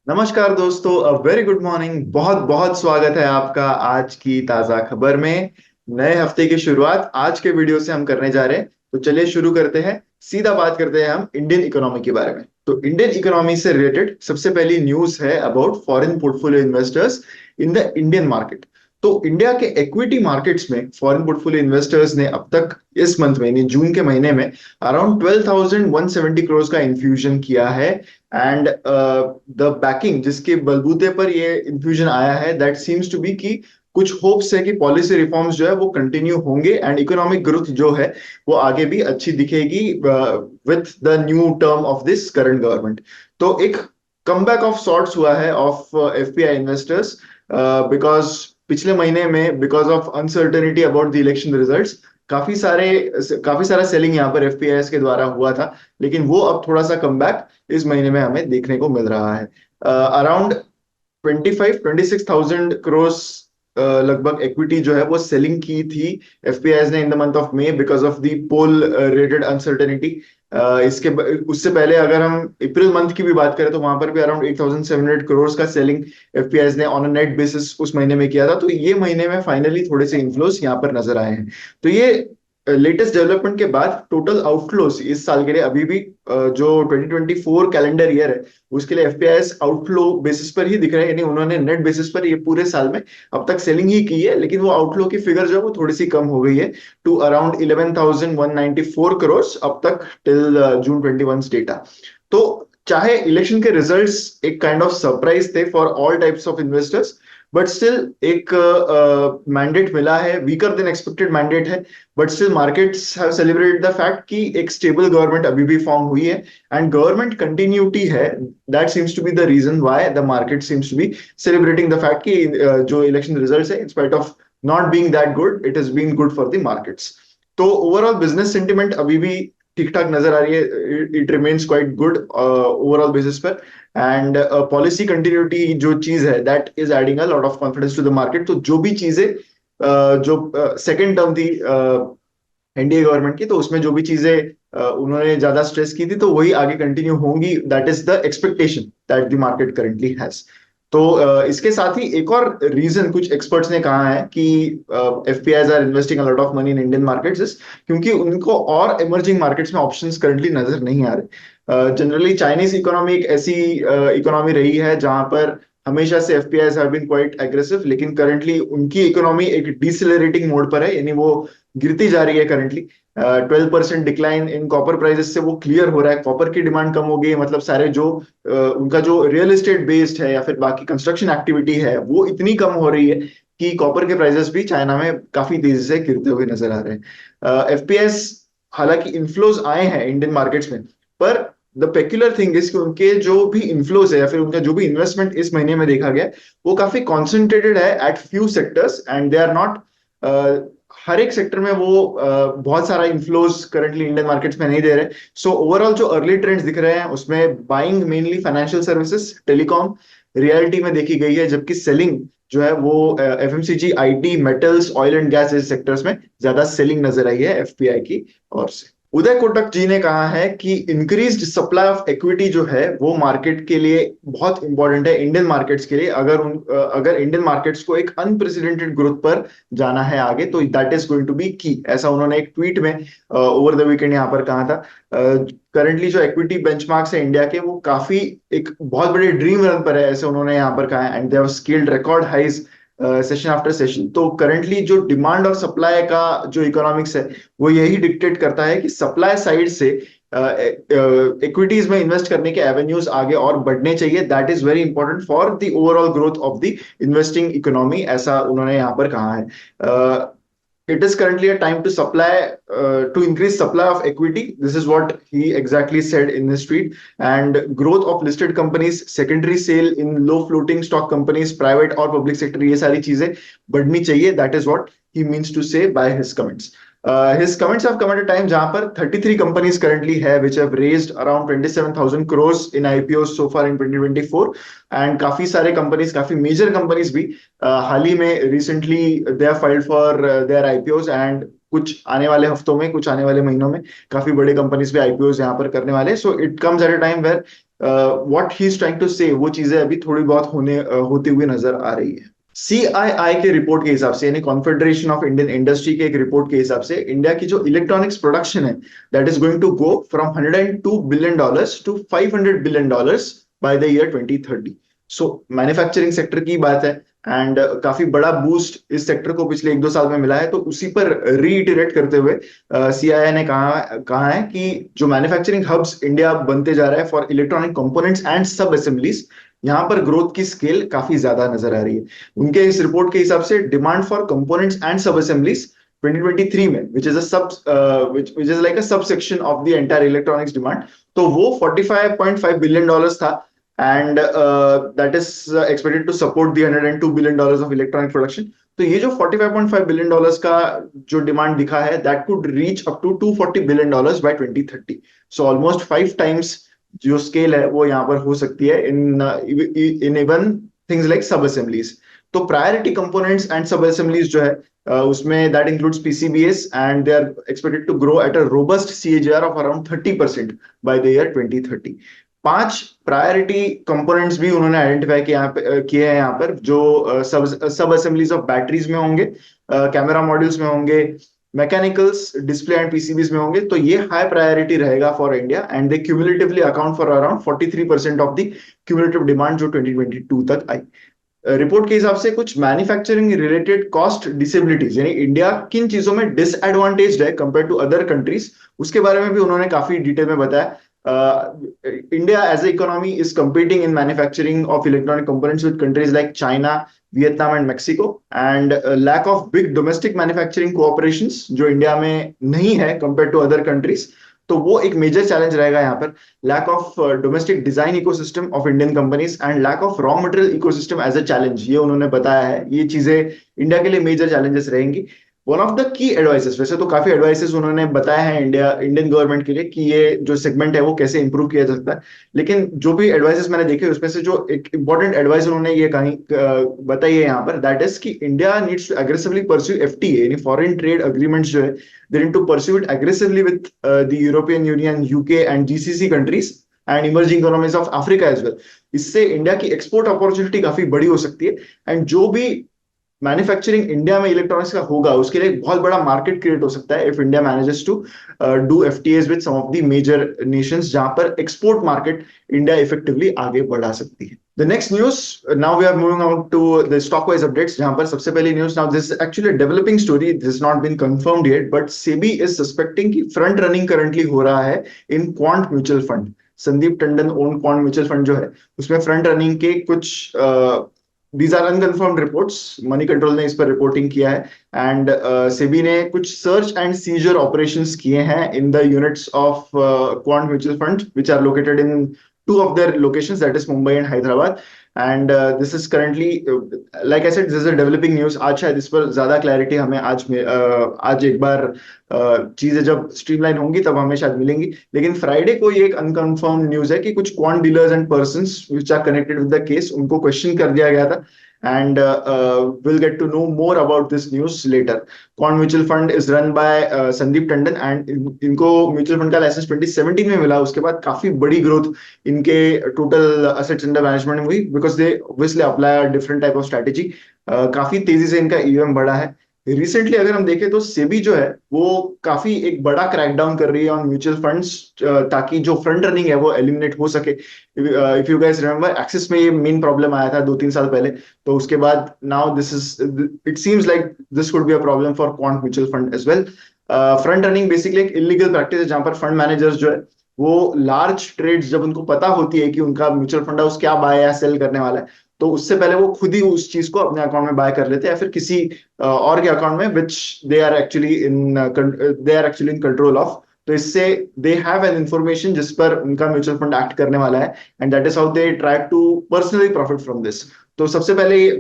नमस्कार दोस्तों, a very good morning. बहुत बहुत स्वागत है आपका आज की ताजा खबर में। नए हफ्ते की शुरुआत आज के वीडियो से हम करने जा रहे हैं। तो चलिए शुरू करते हैं। सीधा बात करते हैं हम इंडियन इकोनॉमी के बारे में। तो इंडियन इकोनॉमी से रिलेटेड सबसे पहली न्यूज है about foreign portfolio investors in the Indian market. तो इंडिया के इक्विटी मार्केट्स में फॉरेन पोर्टफोलियो इन्वेस्टर्स ने अब तक इस मंथ में यानी जून के महीने में अराउंड 12,170 करोड़ का इन्फ्यूजन किया है। एंड द बैकिंग जिसके बलबूते पर ये इन्फ्यूजन आया है दैट सीम्स टू बी कि कुछ होप्स है कि पॉलिसी रिफॉर्म्स जो है वो कंटिन्यू होंगे एंड इकोनॉमिक ग्रोथ जो है वो आगे भी अच्छी दिखेगी with the new term of this current government. तो एक कमबैक ऑफ सॉर्ट्स हुआ है ऑफ एफपीआई इन्वेस्टर्स बिकॉज पिछले महीने में because of uncertainty about the election results काफी सारे काफी सारा सेलिंग यहाँ पर एफपीआई के द्वारा हुआ था। लेकिन वो अब थोड़ा सा कमबैक इस महीने में हमें देखने को मिल रहा है। अराउंड 26,000 करोड़ लगभग इक्विटी जो है वो सेलिंग की थी एफपीआई ने in the month of May because of the poll rated uncertainty. उससे पहले अगर हम अप्रैल मंथ की भी बात करें तो वहां पर भी अराउंड 8,700 करोड़ का सेलिंग एफपीआई ने ऑन अ नेट बेसिस उस महीने में किया था। तो ये महीने में फाइनली थोड़े से इन्फ्लोस यहाँ पर नजर आए हैं। तो ये लेटेस्ट डेवलपमेंट के बाद टोटल आउटफ्लोस इस साल के लिए अभी भी जो 2024 कैलेंडर ईयर है उसके लिए एफपीआई आउटफ्लो बेसिस पर ही दिख रहे हैं। यानी उन्होंने नेट बेसिस पर ये पूरे साल में अब तक सेलिंग ही की है, लेकिन वो आउटफ्लो की फिगर जो है वो थोड़ी सी कम हो गई है टू अराउंड 11,194 करोड़ अब तक टिल जून 21 डेटा। तो चाहे इलेक्शन के रिजल्ट्स एक काइंड ऑफ सरप्राइज थे for all types of investors, but still एक मैंडेट मिला है, वीकर देन एक्सपेक्टेड मैंडेट है। But still markets have celebrated the fact कि एक स्टेबल गवर्नमेंट अभी भी फॉर्म हुई है एंड गवर्नमेंट कंटिन्यूटी है। That seems to be the reason why the market seems to be celebrating the fact कि जो इलेक्शन रिजल्ट्स है in spite of not being that good it is being good for the markets. तो overall business sentiment अभी भी ठीक ठाक नजर आ रही है। It remains quite good overall basis पर। एंड पॉलिसी कंटिन्यूटी जो चीज है that is adding a lot of confidence to the market. तो जो भी चीजें जो सेकेंड टर्म थी एनडीए गवर्नमेंट की, तो उसमें जो भी चीजें उन्होंने ज्यादा स्ट्रेस की थी तो वही आगे कंटिन्यू होंगी। That is the expectation that the market currently has. तो इसके साथ ही एक और रीजन कुछ एक्सपर्ट्स ने कहा है कि FPIs are investing a lot of money in Indian markets क्योंकि उनको और इमर्जिंग मार्केट्स में ऑप्शंस करंटली नजर नहीं आ रहे। जनरली चाइनीज इकोनॉमी एक ऐसी इकोनॉमी रही है जहां पर हमेशा से एफपीआईज हैव बीन क्वाइट एग्रेसिव, लेकिन करंटली उनकी इकोनॉमी एक डिसलरेटिंग मोड पर है, यानी वो गिरती जा रही है currently. 12% decline in copper prices से वो क्लियर हो रहा है। कॉपर की डिमांड कम हो गई है, मतलब सारे जो उनका जो रियल एस्टेट बेस्ड है या फिर बाकी कंस्ट्रक्शन एक्टिविटी है वो इतनी कम हो रही है कि कॉपर के प्राइसेस भी चाइना में काफी तेजी से गिरते हुए नजर आ रहे हैं। एफपीएस हालांकि इन्फ्लोज आए हैं इंडियन मार्केट्स में, पर द पेक्युलर थिंग इज कि उनके जो भी इन्फ्लोज है या फिर उनका जो भी इन्वेस्टमेंट इस महीने में देखा गया वो काफी कॉन्सेंट्रेटेड है at few sectors and they are not हर एक सेक्टर में वो बहुत सारा इन्फ्लोज करंटली इंडियन मार्केट्स में नहीं दे रहे। सो ओवरऑल जो अर्ली ट्रेंड्स दिख रहे हैं उसमें buying mainly financial services, telecom, reality में देखी गई है, जबकि सेलिंग जो है वो FMCG, IT, metals, oil and gas जैसे सेक्टर्स में ज्यादा सेलिंग नजर आई है एफपीआई की ओर से। उदय कोटक जी ने कहा है कि इंक्रीज्ड सप्लाई ऑफ इक्विटी जो है वो मार्केट के लिए बहुत इंपॉर्टेंट है, इंडियन मार्केट्स के लिए। अगर इंडियन मार्केट्स को एक अनप्रेसिडेंटेड ग्रोथ पर जाना है आगे तो that is going to be key, ऐसा उन्होंने एक ट्वीट में ओवर द वीकेंड यहाँ पर कहा था। करंटली जो इक्विटी बेंचमार्क्स है इंडिया के वो काफी एक बहुत बड़े ड्रीम रन पर है, ऐसे उन्होंने यहाँ पर कहा है। And they have scaled record highs session after session. तो करंटली जो डिमांड और सप्लाई का जो इकोनॉमिक्स है वो यही डिक्टेट करता है कि सप्लाई साइड से इक्विटीज में इन्वेस्ट करने के एवेन्यूज आगे और बढ़ने चाहिए। That is very important for the overall growth of the investing economy, ऐसा उन्होंने यहाँ पर कहा है। it is currently a time to supply to increase supply of equity. This is what he exactly said in this tweet. And growth of listed companies, secondary sale in low floating stock companies, private or public sector, ये सारी चीजें बढ़नी चाहिए. That is what he means to say by his comments. His comments have come at a time जहां पर 33 companies currently है which have raised around 27,000 crores in IPOs so far in 2024. And काफी सारे कंपनीज, काफी major companies भी हाल ही में recently they are filed for their IPOs. And कुछ आने वाले हफ्तों में, कुछ आने वाले महीनों में काफी बड़े कंपनीज भी आईपीओज यहाँ पर करने वाले। So it comes at a time where what he is trying to say, वो चीजें अभी थोड़ी बहुत होती हुई नजर आ रही है। सीआईआई के रिपोर्ट के हिसाब से, यानी कॉन्फेडरेशन ऑफ इंडियन इंडस्ट्री के एक रिपोर्ट के हिसाब से, इंडिया की जो इलेक्ट्रॉनिक्स प्रोडक्शन है that is going to go from $102 billion to $500 billion by the year 2030। So manufacturing sector की बात है, एंड काफी बड़ा बूस्ट इस सेक्टर को पिछले 1-2 साल में मिला है। तो उसी पर रीइटरेट करते हुए सीआईआई ने कहा है कि जो मैन्युफैक्चरिंग हब्स इंडिया बनते जा रहा है for electronic components and sub assemblies, यहाँ पर ग्रोथ की स्केल काफी ज्यादा नजर आ रही है। उनके इस रिपोर्ट के हिसाब से demand for components and sub assemblies 2023 में, विच इज अ सब which is like a sub section of the entire electronics demand, तो वो $45.5 बिलियन था। And that is expected to support the $102 billion of electronic production. तो ये जो $45.5 billion का जो डिमांड दिखा है, that could reach up to $240 billion by 2030। So almost 5 times जो स्केल है वो यहाँ पर हो सकती है in even things like sub assemblies. तो priority components and sub assemblies जो है उसमें that includes PCBs, and they are expected to grow at a robust CAGR of around 30% by the year 2030। 5 priority components भी उन्होंने identify किए हैं यहाँ पर, जो सब असेंबलीज ऑफ बैटरीज में होंगे, कैमरा मॉड्यूल्स में होंगे, मैकेनिकल्स, डिस्प्ले एंड पीसीबीज में होंगे। तो ये हाई प्रायोरिटी रहेगा for India, and they cumulatively account for around 43% of the cumulative demand जो 2022 तक आई। रिपोर्ट के हिसाब से कुछ मैन्युफैक्चरिंग रिलेटेड कॉस्ट डिसेबिलिटीज, यानी इंडिया किन चीजों में डिसएडवांटेज्ड है कंपेयर टू अदर कंट्रीज, उसके बारे में भी उन्होंने काफी डिटेल में बताया। India as an economy is competing in manufacturing of electronic components with countries like China, Vietnam and Mexico, and lack of big domestic manufacturing cooperations जो इंडिया में नहीं है compared to other countries। तो वो एक major challenge रहेगा यहाँ पर। Lack of domestic design ecosystem of Indian companies and lack of raw material ecosystem as a challenge, ये उन्होंने बताया है। ये चीजें इंडिया के लिए मेजर चैलेंजेस रहेंगी। One of the key advices, वैसे तो काफी एडवाइसेस उन्होंने बताया है इंडियन गवर्नमेंट के लिए कि ये जो सेगमेंट है वो कैसे इंप्रूव किया जा सकता है, लेकिन जो भी एडवाइसेस मैंने देखे उसमें से जो एक इंपॉर्टेंट एडवाइस उन्होंने ये कहीं बताई है यहाँ पर, दैट इज कि India needs to aggressively pursue FTA, यानी फॉरेन ट्रेड अग्रीमेंट्स जो है, they need to pursue it aggressively with the European Union, UK and GCC countries and emerging economies of Africa as well. इससे India की export opportunity काफी बड़ी हो सकती है, एंड जो भी मैन्युफैक्चरिंग इंडिया में इलेक्ट्रॉनिक्स का होगा उसके लिए एक बहुत बड़ा मार्केट क्रिएट हो सकता है if India manages to do FTAs with some of the major nations, जहां पर एक्सपोर्ट मार्केट इंडिया इफेक्टिवली आगे बढ़ा सकती है। The next news, now we are moving out to the stock wise updates, जहां पर सबसे पहली news, now this actually developing story, this not been confirmed yet, but SEBI is suspecting कि front running currently हो रहा है in Quant mutual Fund. Sandeep Tandon own Quant mutual Fund जो है उसमें फ्रंट रनिंग के कुछ these are unconfirmed reports, Moneycontrol ने इस पर रिपोर्टिंग किया है। एंड सेबी ने कुछ सर्च एंड सीजर ऑपरेशंस किए हैं in the units of Quant mutual fund which are located in two of their locations, that is Mumbai and Hyderabad. And this is currently, like I said, this is a developing news. आज शायद इस पर ज्यादा clarity हमें आज एक बार चीजें जब स्ट्रीमलाइन होंगी तब हमें शायद मिलेंगी, लेकिन फ्राइडे को ये एक अनकंफर्म न्यूज है कि कुछ Quant dealers and persons which are connected with the case, उनको क्वेश्चन कर दिया गया था। And will get to know more about this news later. Quant mutual fund is run by Sandeep Tandon, and इनको म्यूचुअल फंड का लाइसेंस 2017 में मिला। उसके बाद काफी बड़ी ग्रोथ इनके टोटल असेट्स अंडर मैनेजमेंट में हुई, because they obviously apply different type of strategy. काफी तेजी से इनका ईवीएम बढ़ा है। रिसेंटली अगर हम देखें तो सेबी जो है वो काफी एक बड़ा क्रैकडाउन कर रही है ऑन म्यूचुअल फंड्स, ताकि जो फ्रंट रनिंग है वो एलिमिनेट हो सके। If you guys remember, axis में ये मेन प्रॉब्लम आया था 2-3 साल पहले, तो उसके बाद now this is, it seems like this could be a problem for Quant mutual fund as well. Front running basically एक इलीगल प्रैक्टिस है जहां पर फंड मैनेजर्स जो है वो लार्ज ट्रेड्स, जब उनको पता होती है कि उनका म्यूचुअल फंड हाउस क्या बाय या सेल करने वाला है, तो उससे पहले वो खुद ही उस चीज को अपने अकाउंट में बाय कर लेते हैं, या फिर किसी और के अकाउंट में which they are actually in control of. तो इससे दे हैव एन इंफॉर्मेशन जिस पर उनका म्यूचुअल फंड एक्ट करने वाला है, and that is how they try to personally profit from this. तो सबसे पहले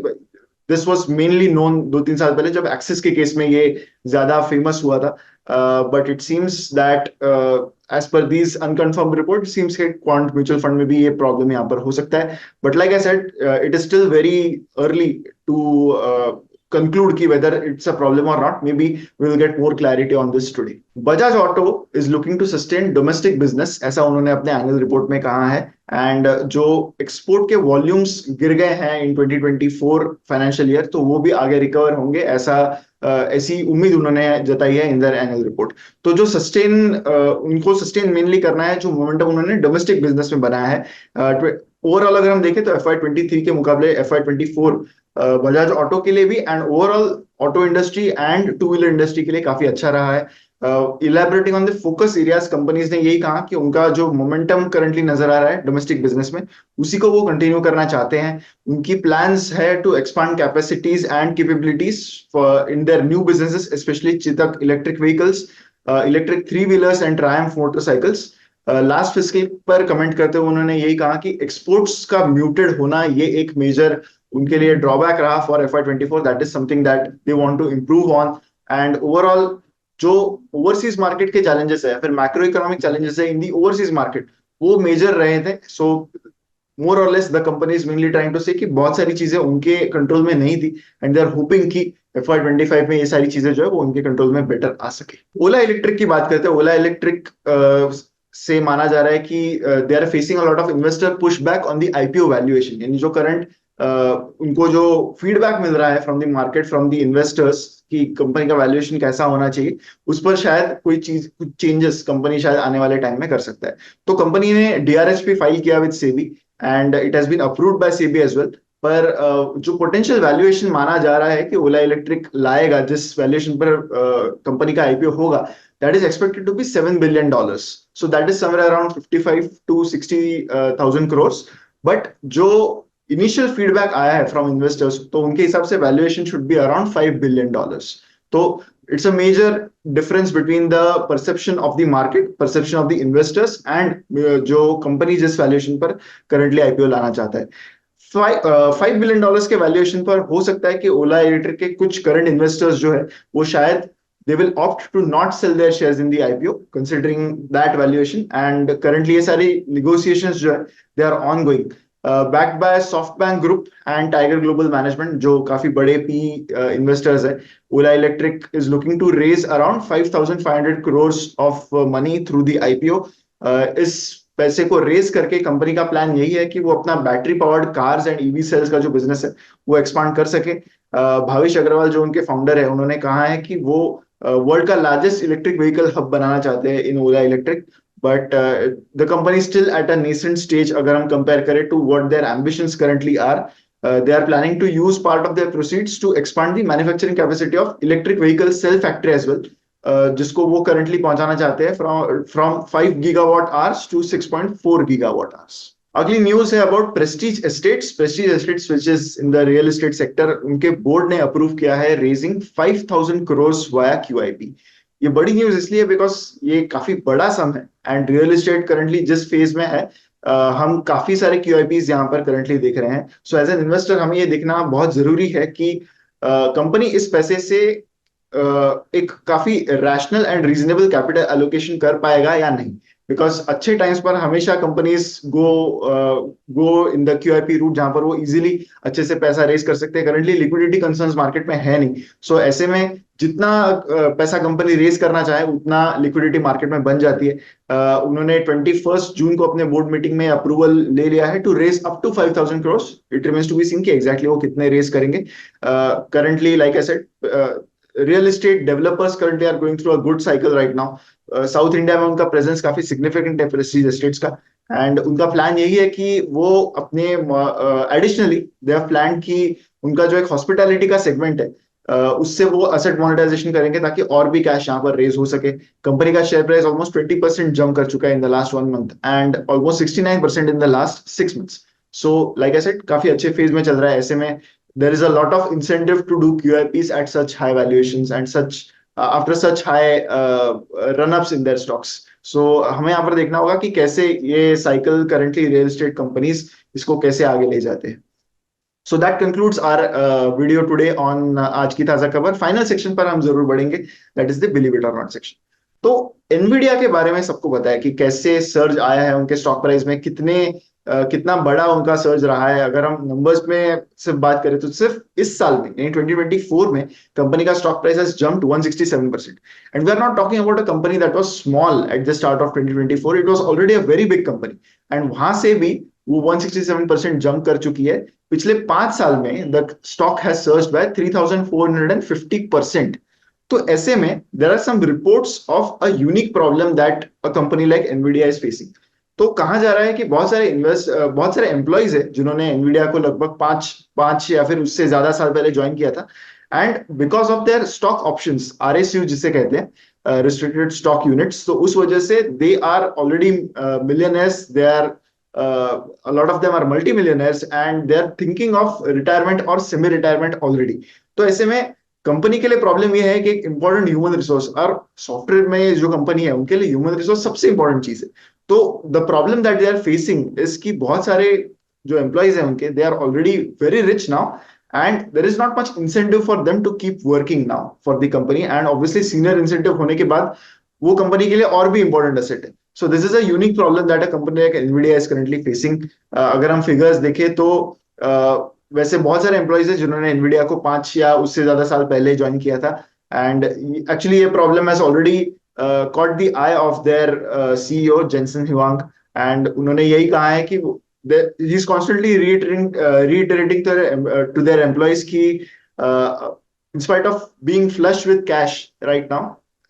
दिस वाज मेनली नोन 2-3 साल पहले जब एक्सिस के केस में ये ज्यादा फेमस हुआ था, but it seems that as per these unconfirmed report seems के क्वांट म्यूचुअल फंड में भी ये प्रॉब्लम यहाँ पर हो सकता है। But like I said, it is still very early to conclude ki whether it's a problem or not. Maybe we will get more clarity on this today. Bajaj Auto is looking to sustain domestic business, ऐसा उन्होंने अपने annual report में कहा है. And जो export के volumes गिर गए हैं इन 2024 फाइनेंशियल ईयर, तो वो भी आगे रिकवर होंगे, ऐसी उम्मीद उन्होंने जताई है इन दर एनुअल रिपोर्ट. तो जो उनको सस्टेन मेनली करना है, जो मोमेंटम उन्होंने डोमेस्टिक बिजनेस में बनाया है. ओवरऑल अगर हम देखें तो FY23 के मुकाबले FY24 बजाज ऑटो के लिए भी and overall auto industry and two wheeler industry के लिए काफी अच्छा रहा है. Elaborating on the focus areas, companies ने यही कहा कि उनका जो मोमेंटम करंटली नजर आ रहा है डोमेस्टिक बिजनेस में, उसी को वो कंटिन्यू करना चाहते हैं. उनकी प्लान्स है to expand capacities and capabilities in their new businesses, specially चितक electric vehicles, electric three wheelers and Triumph motorcycles. Last fiscal पर कमेंट करते हुए उन्होंने यही कहा कि एक्सपोर्ट्स का म्यूटेड होना ये एक मेजर उनके लिए ड्रॉबैक रहा for FY24. That is something that they want to improve on. And overall जो ओवरसीज मार्केट के चैलेंजेस है, फिर मैक्रो इकोनॉमिक चैलेंजेस है इन दी ओवरसीज मार्केट, वो मेजर रहे थे. सो मोर और less the company is mainly trying to say कि बहुत सारी चीजें उनके कंट्रोल में नहीं थी एंड दे आर होपिंग कि FY25 में ये सारी चीजें जो है वो उनके कंट्रोल में बेटर आ सके. ओला इलेक्ट्रिक की बात करते हैं. ओला इलेक्ट्रिक से माना जा रहा है कि they are facing a lot of investor push back on the IPO valuation. यानी जो करंट उनको जो फीडबैक मिल रहा है from the market, from the investors, कि कंपनी का वैल्यूएशन कैसा होना चाहिए, उस पर शायद कुछ चेंजेस कंपनी शायद आने वाले टाइम में कर सकता है. तो कंपनी ने DRHP फाइल किया with SEBI and it has been approved by SEBI as well. पर जो पोटेंशियल वैल्यूएशन माना जा रहा है कि ओला इलेक्ट्रिक लाएगा, जिस वैल्यूएशन पर कंपनी का IPO होगा, that is expected to be $7 billion. So that is somewhere around 55 to 60,000 crores. But जो इनिशियल फीडबैक आया है फ्रॉम इन्वेस्टर्स, तो उनके हिसाब से valuation should be around $5 billion. तो it's a major difference between the perception of the market, perception of the investors and जो company जिस वैल्यूएशन पर करंटली IPO लाना चाहता है. $5 billion के वैल्यूएशन पर हो सकता है कि ओला इलेक्ट्रिक के कुछ करंट इन्वेस्टर्स जो है वो शायद they will opt to not sell their shares in the IPO considering that valuation. And currently ये सारी negotiations जो है they are ongoing, backed by SoftBank Group and Tiger Global Management, जो काफी बड़े PE investors है. Ola Electric is looking to raise around 5,500 crores of money through the IPO. इस पैसे को रेज करके कंपनी का प्लान यही है कि वो अपना battery powered cars and EV sales का जो बिजनेस है वो एक्सपांड कर सके. भाविश अग्रवाल जो उनके फाउंडर है, उन्होंने कहा है कि वो वर्ल्ड का लार्जेस्ट इलेक्ट्रिक व्हीकल हब बनाना चाहते हैं in Ola Electric. But the company still at a nascent stage अगर हम कंपेयर करें to what their ambitions currently are. They are planning to use part of their proceeds to expand the manufacturing capacity of electric vehicle cell factory as well, जिसको वो currently पहुंचाना चाहते हैं from 5 gigawatt hours to 6.4 gigawatt hours. अगली news है about Prestige estates which is in the real estate sector. उनके board ने approve किया है रेजिंग 5,000 crores वाया QIP. ये बड़ी न्यूज इसलिए बिकॉज ये काफी बड़ा सम है एंड रियल एस्टेट करंटली जिस फेज में है, हम काफी सारे QIPs यहाँ पर करंटली देख रहे हैं. सो एज एन इन्वेस्टर हमें ये देखना बहुत जरूरी है कि कंपनी इस पैसे से एक काफी rational and reasonable capital allocation कर पाएगा या नहीं. बिकॉज अच्छे टाइम्स पर हमेशा companies go in the QIP route, जहां पर वो इजीली अच्छे से पैसा रेज कर सकते हैं. करंटली लिक्विडिटी कंसर्न्स मार्केट में है नहीं. सो ऐसे में जितना पैसा कंपनी रेज करना चाहे उतना लिक्विडिटी मार्केट में बन जाती है. उन्होंने 21 जून को अपने बोर्ड मीटिंग में अप्रूवल ले लिया है to raise up to 5,000 crores. It remains to be seen कि एग्जैक्टली वो कितने रेज करेंगे. Currently like I said, real estate developers currently are going through a good cycle right now. South India में उनका presence काफी significant है Prestige Estates का, and उनका प्लान यही है कि वो अपने एडिशनली दे हैव प्लान कि उनका जो एक हॉस्पिटैलिटी का सेगमेंट है, उससे वो असेट मोनेटाइजेशन करेंगे ताकि और भी कैश यहाँ पर रेज हो सके. कंपनी का शेयर प्राइस ऑलमोस्ट 20% जंप कर चुका है in the last 1 month and almost 69% in the last 6 months. So like I said काफी अच्छे फेज में चल रहा है. ऐसे में there is a lot of incentive to do QIPs at such high valuations and such after such high run-ups in their stocks. So हमें यहाँ पर देखना होगा कि कैसे ये cycle currently real estate companies इसको कैसे आगे ले जाते हैं. So that concludes our video today on आज की ताजा खबर. फाइनल सेक्शन पर हम जरूर बढ़ेंगे, that is the believe it or not section. तो एनवीडिया के बारे में सबको पता है कि कैसे सर्ज आया है उनके स्टॉक प्राइस में, कितना बड़ा उनका सर्ज रहा है। अगर हम नंबर्स में सिर्फ बात करें तो सिर्फ इस साल में यानी 2024 में कंपनी का stock price has jumped 167%। And we are not talking about a company that was small at the start of 2024, it was already a very big company. And वहां से भी वो 167% जंप कर चुकी है। पिछले 5 साल में the stock has surged by 3450%। तो ऐसे में there are some reports of a unique problem that a company like Nvidia is facing. तो कहा जा रहा है कि बहुत सारे एम्प्लॉयज है जिन्होंने एनवीडिया को लगभग पांच पांच या फिर उससे ज्यादा साल पहले ज्वाइन किया था। And because of their stock options, RSU जिसे कहते हैं, रिस्ट्रिक्टेड स्टॉक यूनिट्स, तो उस वजह से they are already millionaires, they are a lot of them are multi-millionaires and they are thinking of retirement or semi retirement already। तो ऐसे में कंपनी के लिए प्रॉब्लम यह है कि एक इंपॉर्टेंट ह्यूमन रिसोर्स, और सॉफ्टवेयर में जो कंपनी है उनके लिए ह्यूमन रिसोर्स सबसे इंपॉर्टेंट चीज है। तो the problem that they are facing is कि बहुत सारे जो एम्प्लॉइज हैं उनके, they are already very rich now and there is not much incentive for them to keep working now for the company. And obviously senior incentive होने के बाद वो कंपनी के लिए और भी इंपॉर्टेंट एसेट है। So this is a unique problem that a company like Nvidia is currently facing. अगर हम फिगर्स देखें तो वैसे बहुत सारे एम्प्लॉइज हैं जिन्होंने एनवीडिया को 5 या उससे ज्यादा साल पहले ज्वाइन किया था। एंड एक्चुअली ये problem has already caught the eye of their CEO Jensen Huang, and उन्होंने यही कहा है कि he is constantly reiterating to their employees कि in spite of being flush with cash right now,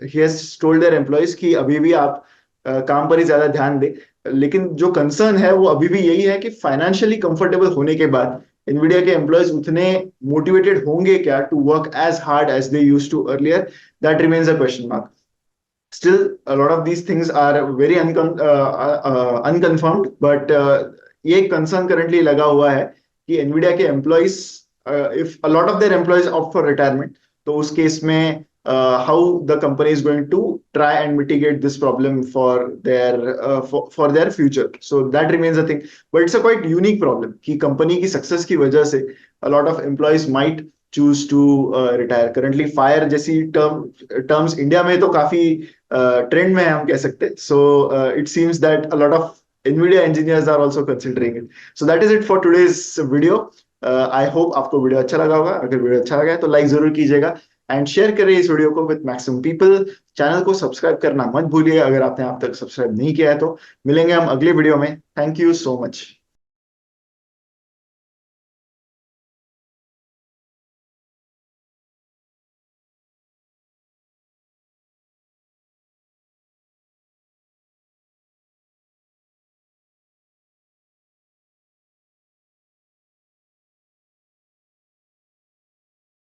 he has told their employees कि अभी भी आप काम पर ही ज्यादा ध्यान दें। लेकिन जो कंसर्न है वो अभी भी यही है कि फाइनेंशियली कंफर्टेबल होने के बाद एनवीडिया के एम्प्लॉयज उतने मोटिवेटेड होंगे क्या to work as hard as they used to earlier, that remains a question mark. Still, a lot of these things are very unconfirmed, but ये कंसर्न करंटली लगा हुआ है कि एनवीडिया के employees, if a lot of their employees opt for retirement, तो उस case में how the company is going to try and mitigate this problem for their future. So that remains a thing, but it's a quite unique problem कि company की success की वजह से a lot of employees might choose to retire. Currently fire जैसी terms India में तो काफी trend में है, हम कह सकते। So it seems that a lot of NVIDIA engineers are also considering it. So that is it for today's video. I hope आपको वीडियो अच्छा लगा होगा। अगर वीडियो अच्छा लगा है तो लाइक जरूर कीजिएगा एंड शेयर करिए इस वीडियो को विद मैक्सिमम पीपल। चैनल को सब्सक्राइब करना मत भूलिए अगर आपने अब तक सब्सक्राइब नहीं किया है तो। मिलेंगे हम अगले वीडियो में। Thank you so much.